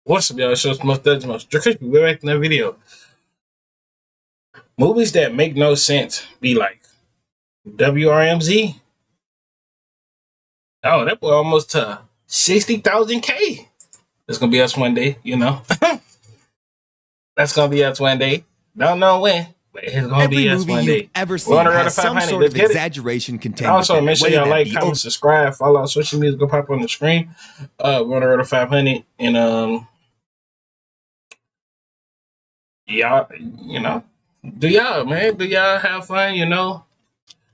What's up, y'all? Show's most dead most. Crispy, we're back in that video. Movies that make no sense be like WRMZ. Oh, that boy almost to 60,000 K. That's gonna be us one day, you know. That's gonna be us one day. Don't know when, but it's gonna Every be us movie one you've day. ever We're on seen the road to has some 500. sort Let's of get it. exaggeration And contained also, within make it, sure whether y'all that like, be comment, subscribe, follow our social media. Go pop on the screen. We're on the road to 500, and y'all, you know, do y'all have fun?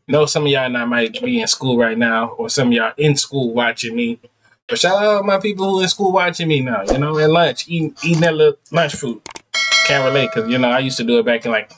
Know some of y'all not might be in school right now, or some of y'all in school watching me. But shout out to my people who in school watching me now. At lunch, eating that little lunch food. Can't relate because I used to do it back in like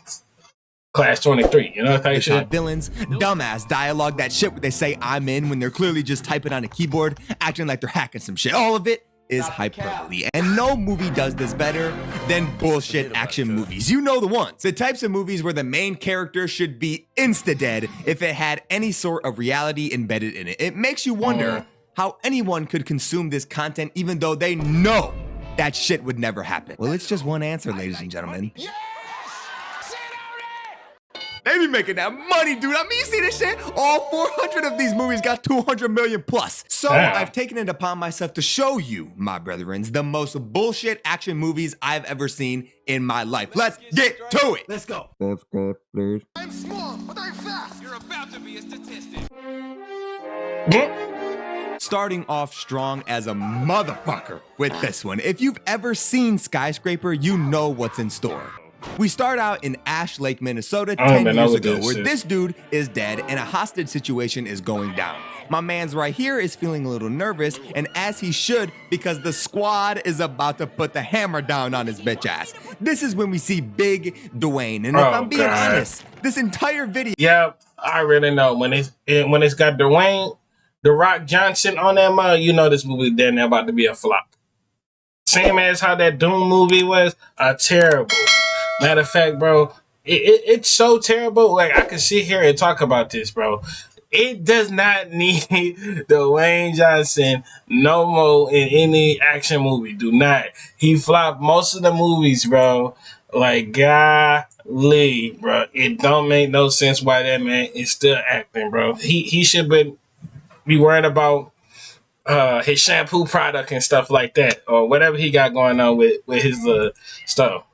class 23. Type the top shit. villains, dumbass dialogue, that shit where they say I'm in when they're clearly just typing on a keyboard, acting like they're hacking some shit. All of it is hyperbole, and no movie does this better than bullshit action movies. You know the ones. The types of movies where the main character should be insta-dead if it had any sort of reality embedded in it. It makes you wonder how anyone could consume this content even though they know that shit would never happen. Well, it's just one answer, ladies and gentlemen. They be making that money, dude. I mean, you see this shit? All 400 of these movies got 200 million plus. So Damn. I've taken it upon myself to show you, my brethrens, the most bullshit action movies I've ever seen in my life. Let's get to it. Let's go. I'm small, but I'm fast. You're about to be a statistic. Starting off strong as a motherfucker with this one. If you've ever seen Skyscraper, you know what's in store. We start out in Ash Lake, Minnesota, I don't 10 even know years what ago, this where is. this dude is dead and a hostage situation is going down. My man's right here is feeling a little nervous, and as he should, because the squad is about to put the hammer down on his bitch ass. This is when we see Big Dwayne, and if Oh, I'm being God. honest, this entire video Yeah, I really know when it's got Dwayne the Rock Johnson on that mug. This movie then about to be a flop. Same as how that Doom movie was terrible. Matter of fact, bro, it's so terrible. Like, I can sit here and talk about this, bro. It does not need Dwayne Johnson no more in any action movie. Do not. He flopped most of the movies, bro. Like, golly, bro. It don't make no sense why that man is still acting, bro. He should be worried about his shampoo product and stuff like that, or whatever he got going on with his stuff.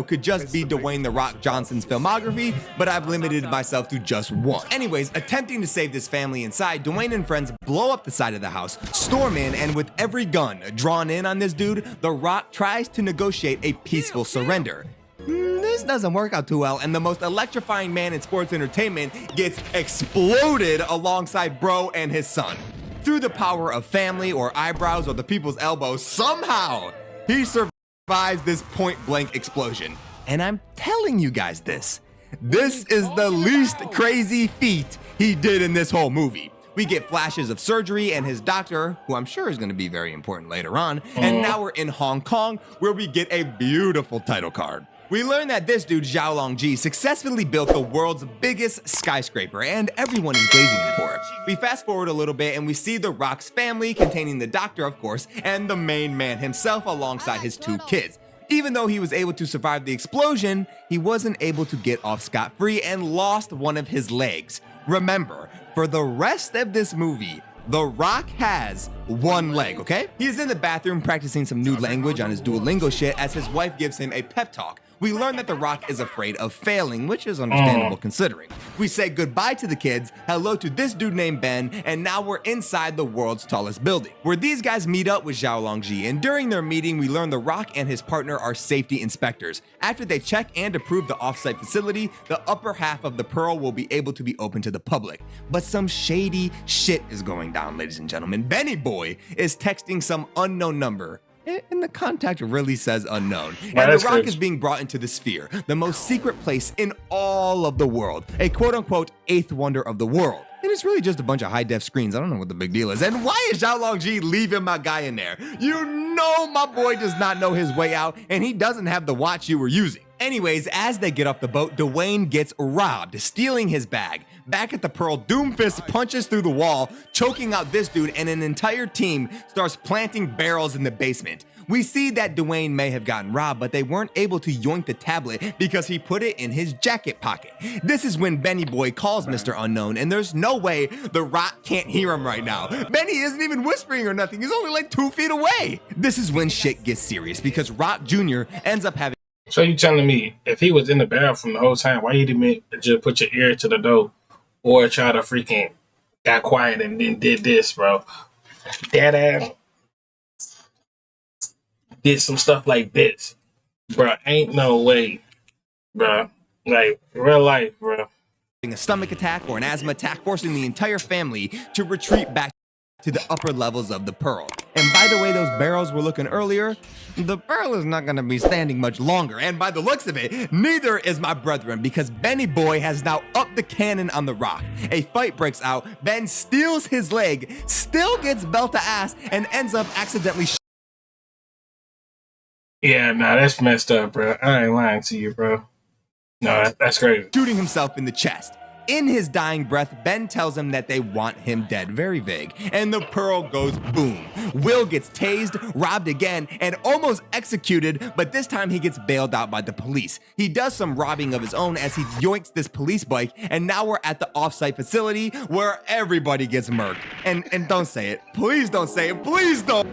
could just be Dwayne The Rock Johnson's filmography, but I've limited myself to just one. Anyways, attempting to save this family inside, Dwayne and friends blow up the side of the house, storm in, and with every gun drawn in on this dude, The Rock tries to negotiate a peaceful surrender. This doesn't work out too well, and the most electrifying man in sports entertainment gets exploded alongside Bro and his son. Through the power of family or eyebrows or the people's elbows, somehow he survives this point-blank explosion. And I'm telling you guys this is the least crazy feat he did in this whole movie. We get flashes of surgery and his doctor, who I'm sure is going to be very important later on, and now we're in Hong Kong, where we get a beautiful title card. We learn that this dude, Zhao Longji, successfully built the world's biggest skyscraper, and everyone is blazing him for it. We fast forward a little bit and we see The Rock's family, containing the doctor, of course, and the main man himself alongside his two kids. Even though he was able to survive the explosion, he wasn't able to get off scot-free and lost one of his legs. Remember, for the rest of this movie, The Rock has one leg, okay? He is in the bathroom practicing some new language on his Duolingo shit as his wife gives him a pep talk. We learn that The Rock is afraid of failing, which is understandable considering. We say goodbye to the kids, hello to this dude named Ben, and now we're inside the world's tallest building, where these guys meet up with Zhao Longji, and during their meeting, we learn The Rock and his partner are safety inspectors. After they check and approve the offsite facility, the upper half of the Pearl will be able to be open to the public. But some shady shit is going down, ladies and gentlemen. Benny Boy is texting some unknown number, and the contact really says unknown. And The that's Rock crazy. is being brought into the Sphere, the most secret place in all of the world, a quote-unquote eighth wonder of the world. And it's really just a bunch of high-def screens. I don't know what the big deal is. And why is Zhao Longji leaving my guy in there? You know my boy does not know his way out, and he doesn't have the watch you were using. Anyways, as they get off the boat, Dwayne gets robbed, stealing his bag. Back at the Pearl, Doomfist punches through the wall, choking out this dude, and an entire team starts planting barrels in the basement. We see that Dwayne may have gotten robbed, but they weren't able to yoink the tablet because he put it in his jacket pocket. This is when Benny Boy calls Mr. Unknown, and there's no way The Rock can't hear him right now. Benny isn't even whispering or nothing, he's only like 2 feet away. This is when shit gets serious because Rock Jr. ends up having. So you telling me if he was in the bathroom the whole time, why you didn't just put your ear to the door or try to freaking got quiet and then did this, bro? That ass did some stuff like this, bro. Ain't no way, bro. Like real life, bro. A stomach attack or an asthma attack, forcing the entire family to retreat back to the upper levels of the Pearl. And by the way those barrels were looking earlier, the Pearl is not gonna be standing much longer. And by the looks of it, neither is my brethren, because Benny Boy has now upped the cannon on The Rock. A fight breaks out, Ben steals his leg, still gets belt to ass, and ends up accidentally Yeah, nah, that's messed up, bro. I ain't lying to you, bro. No, that's crazy. shooting himself in the chest. In his dying breath, Ben tells him that they want him dead, very vague, and the Pearl goes boom. Will gets tased, robbed again, and almost executed, but this time he gets bailed out by the police. He does some robbing of his own as he yoinks this police bike, and now we're at the off-site facility where everybody gets murked. And don't say it. Please don't say it. Please don't.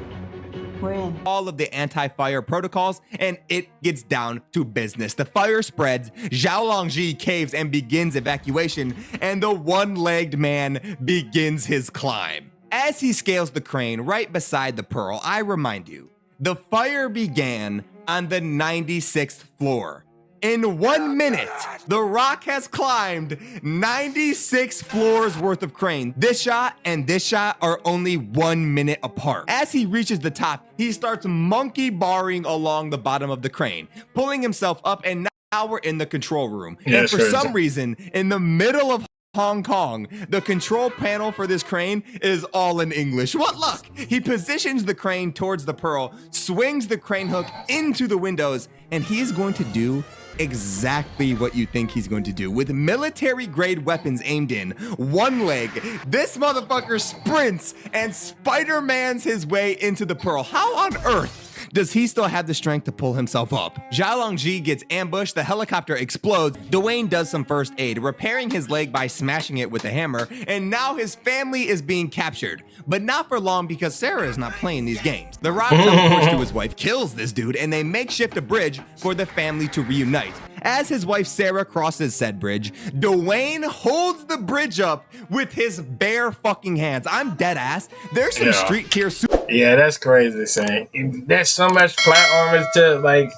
We're in. All of the anti-fire protocols, and it gets down to business. The fire spreads, Zhao Longji caves and begins evacuation, and the one-legged man begins his climb. As he scales the crane right beside the Pearl, I remind you, the fire began on the 96th floor. In 1 minute, The Rock has climbed 96 floors worth of crane. This shot and this shot are only 1 minute apart. As he reaches the top, he starts monkey barring along the bottom of the crane, pulling himself up, and now we're in the control room. Yeah, and for sure. some reason, in the middle of Hong Kong, the control panel for this crane is all in English. What luck! He positions the crane towards the Pearl, swings the crane hook into the windows, and he is going to do exactly what you think he's going to do. With military-grade weapons aimed in one leg, this motherfucker sprints and Spider-Mans his way into the Pearl. How on earth does he still have the strength to pull himself up? Zhao Longji gets ambushed, the helicopter explodes, Dwayne does some first aid, repairing his leg by smashing it with a hammer, and now his family is being captured. But not for long, because Sarah is not playing these games. The Rock teleports to his wife, kills this dude, and they makeshift a bridge for the family to reunite. As his wife Sarah crosses said bridge, Dwayne holds the bridge up with his bare fucking hands. I'm dead ass. There's some Yeah. street tier super Yeah, that's crazy, saying there's so much plot armor to like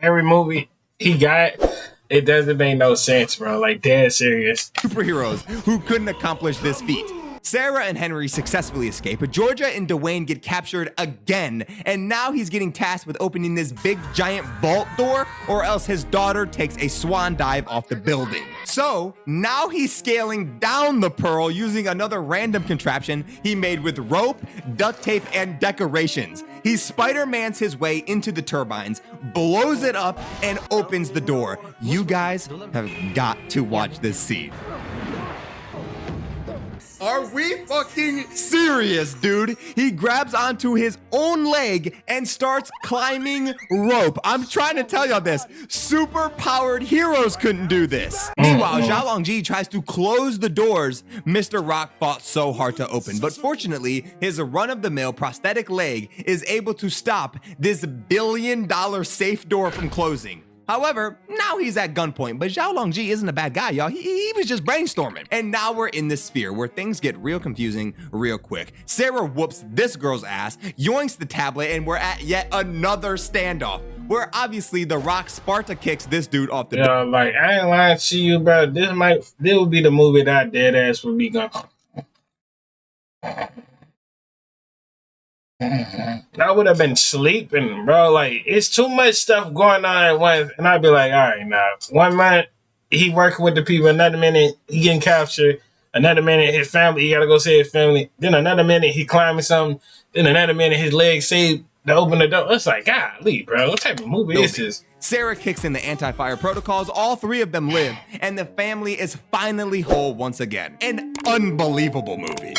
every movie he got. It doesn't make no sense, bro. Like dead serious. superheroes who couldn't accomplish this feat. Sarah and Henry successfully escape, but Georgia and Dwayne get captured again, and now he's getting tasked with opening this big giant vault door, or else his daughter takes a swan dive off the building. So now he's scaling down the Pearl using another random contraption he made with rope, duct tape, and decorations. He Spider-Mans his way into the turbines, blows it up, and opens the door. You guys have got to watch this scene. Are we fucking serious, dude? He grabs onto his own leg and starts climbing rope. I'm trying to tell y'all this. Super powered heroes couldn't do this. Meanwhile, Zhao Longji tries to close the doors Mr. Rock fought so hard to open. But fortunately, his run-of-the-mill prosthetic leg is able to stop this billion-dollar safe door from closing. However, now he's at gunpoint, but Zhao Longji isn't a bad guy, y'all. He was just brainstorming. And now we're in this sphere where things get real confusing real quick. Sarah whoops this girl's ass, yoinks the tablet, and we're at yet another standoff, where obviously The Rock Sparta kicks this dude off the Yeah, like I ain't lying to you, bro. This would be the movie that dead ass would be gone. I would have been sleeping, bro. Like, it's too much stuff going on at once. And I'd be like, all right, now. 1 minute, he working with the people. Another minute, he getting captured. Another minute, his family, he got to go save his family. Then another minute, he climbing something. Then another minute, his leg saved. to open the door. It's like, golly, bro, what type of movie is this? Sarah kicks in the anti-fire protocols, all three of them live, and the family is finally whole once again. An unbelievable movie.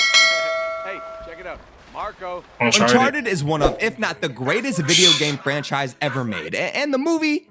Hey, check it out. Marco. Uncharted is one of, if not the greatest video game franchise ever made, and the movie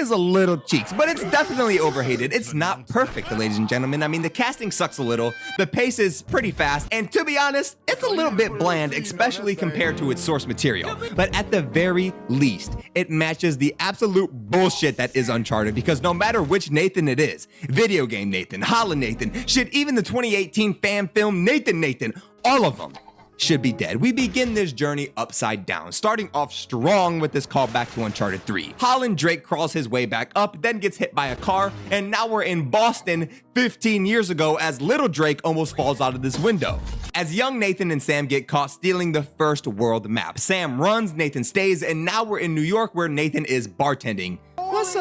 is a little cheeks, but it's definitely overhated. It's not perfect, ladies and gentlemen. I mean, the casting sucks a little, the pace is pretty fast, and to be honest, it's a little bit bland, especially compared to its source material. But at the very least, it matches the absolute bullshit that is Uncharted, because no matter which Nathan it is, video game Nathan, Holland Nathan, shit, even the 2018 fan film Nathan, all of them should be dead. We begin this journey upside down, starting off strong with this callback to Uncharted 3. Holland Drake crawls his way back up, then gets hit by a car, and now we're in Boston 15 years ago as little Drake almost falls out of this window. As young Nathan and Sam get caught stealing the first world map, Sam runs, Nathan stays, and now we're in New York where Nathan is bartending. Plus,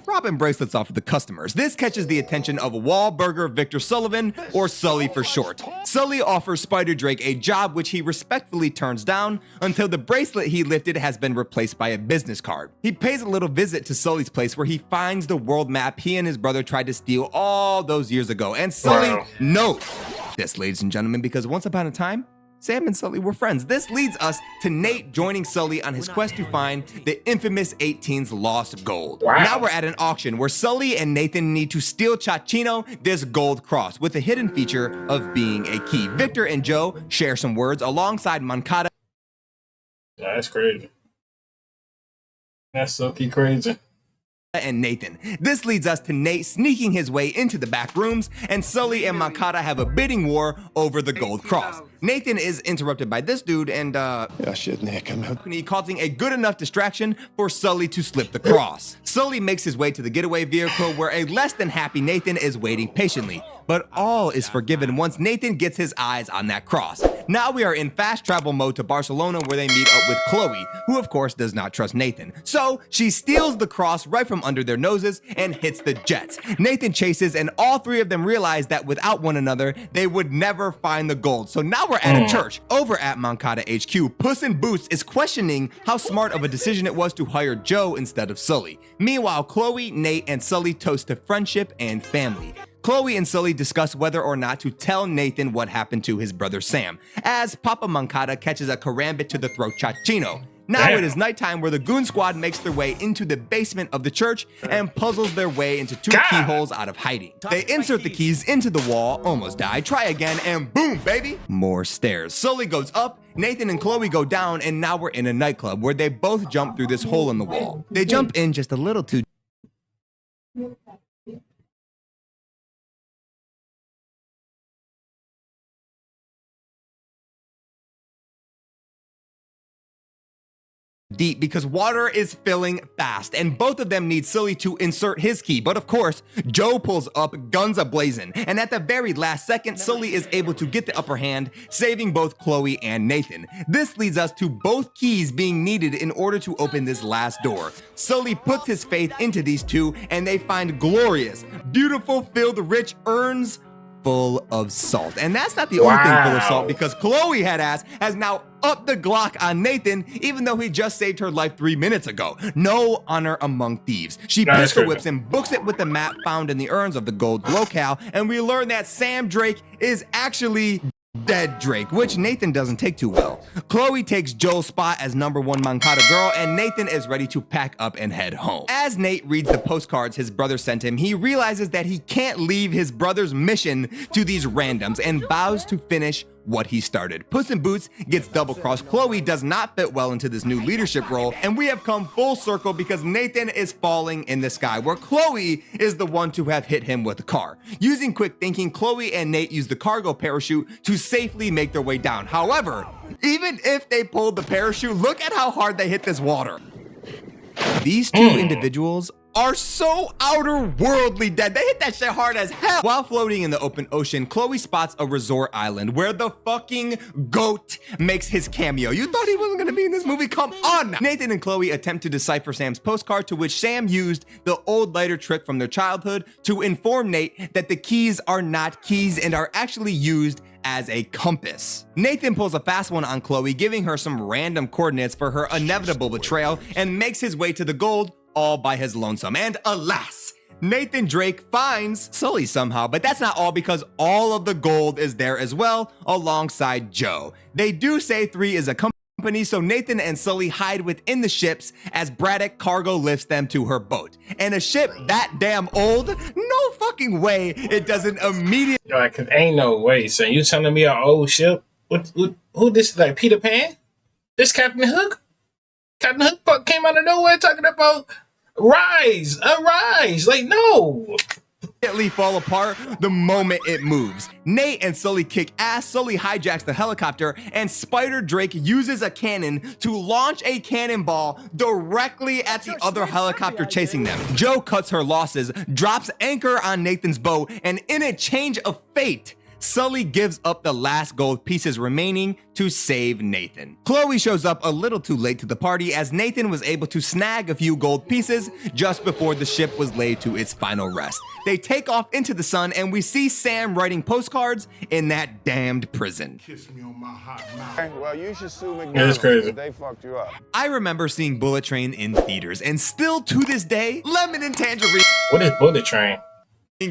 robbing bracelets off of the customers. This catches the attention of Wahlburger Victor Sullivan, or Sully for short. Sully offers Spider Drake a job which he respectfully turns down until the bracelet he lifted has been replaced by a business card. He pays a little visit to Sully's place where he finds the world map he and his brother tried to steal all those years ago. And Sully knows this, ladies and gentlemen, because once upon a time, Sam and Sully were friends. This leads us to Nate joining Sully on his quest to find the infamous 18's lost gold. Wow. Now we're at an auction where Sully and Nathan need to steal Chachino this gold cross with a hidden feature of being a key. Victor and Joe share some words alongside Moncada. That's crazy. That's so crazy. And Nathan. This leads us to Nate sneaking his way into the back rooms, and Sully and Moncada have a bidding war over the gold cross. Nathan is interrupted by this dude and causing a good enough distraction for Sully to slip the cross. Sully makes his way to the getaway vehicle where a less than happy Nathan is waiting patiently. But all is forgiven once Nathan gets his eyes on that cross. Now we are in fast travel mode to Barcelona where they meet up with Chloe, who of course does not trust Nathan. So she steals the cross right from under their noses and hits the jets. Nathan chases and all three of them realize that without one another, they would never find the gold. So now we're at a church. Over at Moncada HQ, Puss in Boots is questioning how smart of a decision it was to hire Joe instead of Sully. Meanwhile, Chloe, Nate, and Sully toast to friendship and family. Chloe and Sully discuss whether or not to tell Nathan what happened to his brother Sam, as Papa Moncada catches a karambit to the throat Chachino. Now it is nighttime where the Goon Squad makes their way into the basement of the church and puzzles their way into two keyholes out of hiding. They insert the keys into the wall, almost die, try again, and boom, baby, more stairs. Sully goes up, Nathan and Chloe go down, and now we're in a nightclub where they both jump through this hole in the wall. They jump in just a little too deep because water is filling fast, and both of them need Sully to insert his key. But of course, Joe pulls up, guns a-blazing, and at the very last second, Sully is able to get the upper hand, saving both Chloe and Nathan. This leads us to both keys being needed in order to open this last door. Sully puts his faith into these two, and they find glorious, beautiful, filled, rich urns full of salt. And that's not the only thing full of salt, because Chloe headass has now upped the Glock on Nathan, even though he just saved her life 3 minutes ago. No honor among thieves. She pistol whips and books it with the map found in the urns of the gold locale, and we learn that Sam Drake is actually dead Drake, which Nathan doesn't take too well. Chloe takes Joel's spot as #1 Moncada girl, and Nathan is ready to pack up and head home. As Nate reads the postcards his brother sent him, he realizes that he can't leave his brother's mission to these randoms and vows to finish what he started. Puss in Boots gets double-crossed. Chloe does not fit well into this new leadership role, and we have come full circle because Nathan is falling in the sky, where Chloe is the one to have hit him with a car. Using quick thinking, Chloe and Nate use the cargo parachute to safely make their way down. However, even if they pulled the parachute, look at how hard they hit this water. These two individuals are so outer-worldly dead. They hit that shit hard as hell. While floating in the open ocean, Chloe spots a resort island where the fucking goat makes his cameo. You thought he wasn't gonna be in this movie? Come on! Nathan and Chloe attempt to decipher Sam's postcard, to which Sam used the old lighter trick from their childhood to inform Nate that the keys are not keys and are actually used as a compass. Nathan pulls a fast one on Chloe, giving her some random coordinates for her inevitable betrayal, and makes his way to the gold all by his lonesome. And alas, Nathan Drake finds Sully somehow, but that's not all, because all of the gold is there as well, alongside Joe. They do say 3 is a company, so Nathan and Sully hide within the ships as Braddock cargo lifts them to her boat. And a ship that damn old, no fucking way it doesn't immediately... Like, ain't no way, son. You telling me an old ship? Who this is, like Peter Pan? This Captain Hook? Captain Hook came out of nowhere talking about arise. Like, no. fall apart the moment it moves. Nate and Sully kick ass, Sully hijacks the helicopter, and Spider Drake uses a cannon to launch a cannonball directly at the other helicopter chasing them. Joe cuts her losses, drops anchor on Nathan's boat, and in a change of fate, Sully gives up the last gold pieces remaining to save Nathan. Chloe shows up a little too late to the party, as Nathan was able to snag a few gold pieces just before the ship was laid to its final rest. They take off into the sun, and we see Sam writing postcards in that damned prison. Kiss me on my hot mouth. Well, you should sue McDonald's. That's crazy. They fucked you up. I remember seeing Bullet Train in theaters, and still to this day, Lemon and Tangerine What is Bullet Train?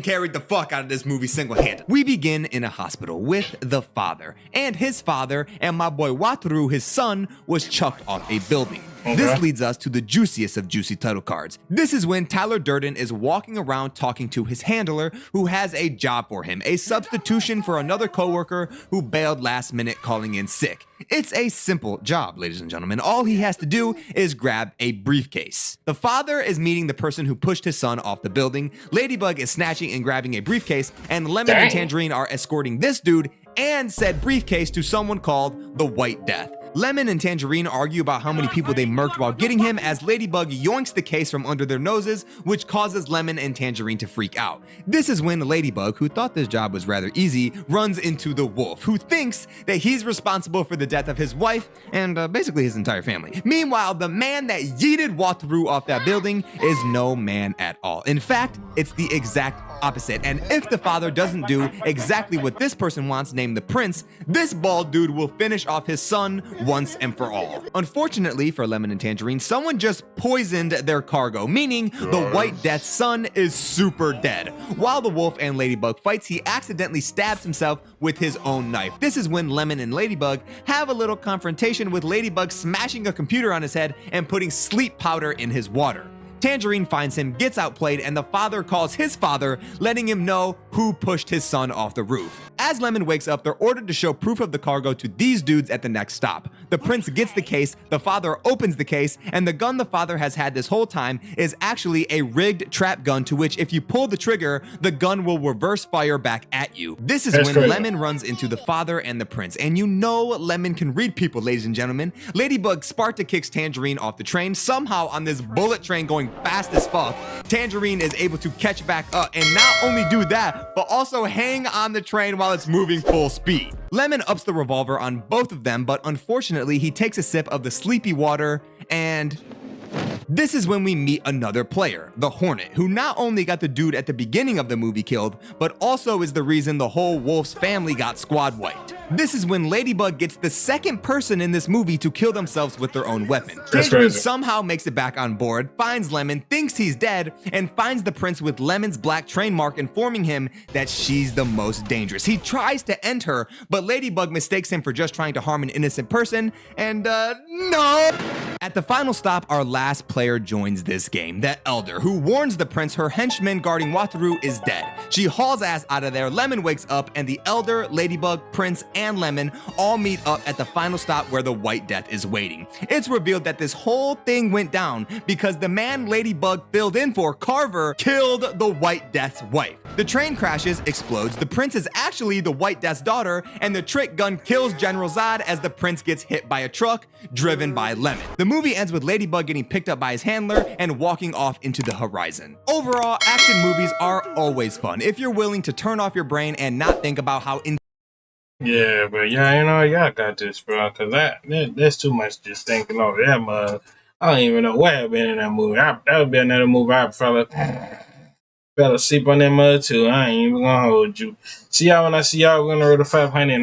carried the fuck out of this movie single-handed. We begin in a hospital with the father, and his father, and my boy Wataru, his son, was chucked off a building. This leads us to the juiciest of juicy title cards. This is when Tyler Durden is walking around talking to his handler, who has a job for him, a substitution for another coworker who bailed last minute calling in sick. It's a simple job, ladies and gentlemen. All he has to do is grab a briefcase. The father is meeting the person who pushed his son off the building, Ladybug is snatching and grabbing a briefcase, and Lemon and Tangerine are escorting this dude and said briefcase to someone called the White Death. Lemon and Tangerine argue about how many people they murked while getting him, as Ladybug yoinks the case from under their noses, which causes Lemon and Tangerine to freak out. This is when Ladybug, who thought this job was rather easy, runs into the Wolf, who thinks that he's responsible for the death of his wife and basically his entire family. Meanwhile, the man that yeeted Wataru off that building is no man at all. In fact, it's the exact opposite, and if the father doesn't do exactly what this person wants, named the prince, this bald dude will finish off his son once and for all. Unfortunately for Lemon and Tangerine, someone just poisoned their cargo, meaning the White Death's son is super dead. While the Wolf and Ladybug fights, he accidentally stabs himself with his own knife. This is when Lemon and Ladybug have a little confrontation, with Ladybug smashing a computer on his head and putting sleep powder in his water. Tangerine finds him, gets outplayed, and the father calls his father, letting him know who pushed his son off the roof. As Lemon wakes up, they're ordered to show proof of the cargo to these dudes at the next stop. The prince gets the case, the father opens the case, and the gun the father has had this whole time is actually a rigged trap gun, to which if you pull the trigger, the gun will reverse fire back at you. This is when crazy. Lemon runs into the father and the prince, and you know Lemon can read people, ladies and gentlemen. Ladybug Sparta kicks Tangerine off the train. Somehow on this bullet train going fast as fuck, Tangerine is able to catch back up, and not only do that, but also hang on the train while it's moving full speed. Lemon ups the revolver on both of them, but unfortunately he takes a sip of the sleepy water, and this is when we meet another player, the Hornet, who not only got the dude at the beginning of the movie killed, but also is the reason the whole Wolf's family got squad wiped. This is when Ladybug gets the second person in this movie to kill themselves with their own weapon. Tangerine somehow makes it back on board, finds Lemon, thinks he's dead, and finds the prince with Lemon's black train mark, informing him that she's the most dangerous. He tries to end her, but Ladybug mistakes him for just trying to harm an innocent person, and no! At the final stop, our last player joins this game, the Elder, who warns the prince her henchman guarding Wataru is dead. She hauls ass out of there, Lemon wakes up, and the Elder, Ladybug, Prince, and Lemon all meet up at the final stop where the White Death is waiting. It's revealed that this whole thing went down because the man Ladybug filled in for, Carver, killed the White Death's wife. The train crashes, explodes, the prince is actually the White Death's daughter, and the trick gun kills General Zod as the prince gets hit by a truck driven by Lemon. The movie ends with Ladybug getting picked up by his handler and walking off into the horizon. Overall, action movies are always fun if you're willing to turn off your brain and not think about how Yeah, but yeah, you know, y'all got this, bro. Cause that's too much just thinking over that mug. I don't even know where I've been in that movie. That would be another movie I fell asleep on that mud too. I ain't even gonna hold you. See y'all when I see y'all. We're gonna roll the 500.